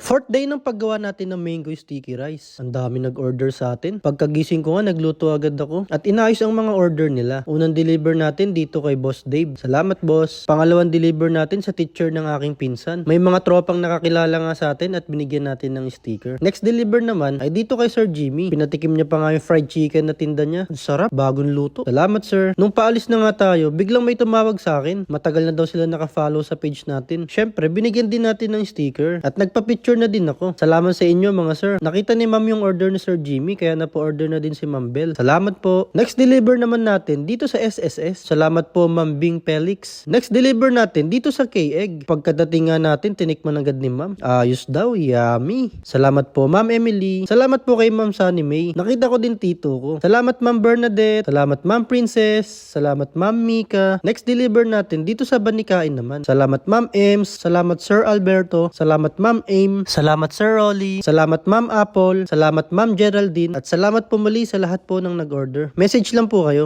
Fourth day ng paggawa natin ng mango sticky rice. Ang dami nag-order sa atin. Pagkagising ko nga, nagluto agad ako. At inayos ang mga order nila. Unang deliver natin dito kay Boss Dave. Salamat, boss. Pangalawang deliver natin sa teacher ng aking pinsan. May mga tropang nakakilala nga sa atin at binigyan natin ng sticker. Next deliver naman ay dito kay Sir Jimmy. Pinatikim niya pa nga yung fried chicken na tinda niya. Sarap, bagong luto. Salamat, sir. Nung paalis na nga tayo, biglang may tumawag sa akin. Matagal na daw sila nakafollow sa page natin. Syempre, binigyan din natin ng sticker. At nagpa-picture na din ako. Salamat sa inyo mga sir. Nakita ni ma'am yung order ni Sir Jimmy kaya na-order na din si Ma'am Bell. Salamat po. Next deliver naman natin dito sa SSS. Salamat po Ma'am Bing Pelix. Next deliver natin dito sa K-Egg. Pagkadating nga natin, tinikman agad ni ma'am. Ayos daw, yummy. Salamat po Ma'am Emily. Salamat po kay Ma'am Sunny May. Nakita ko din tito ko. Salamat Ma'am Bernadette. Salamat Ma'am Princess. Salamat Ma'am Mika. Next deliver natin dito sa Banikain naman. Salamat Ma'am Ems. Salamat Sir Alberto. Salamat Ma'am Aim. Salamat Sir Rolly. Salamat Ma'am Apple. Salamat Ma'am Geraldine. At salamat po muli sa lahat po ng nag-order. Message lang po kayo.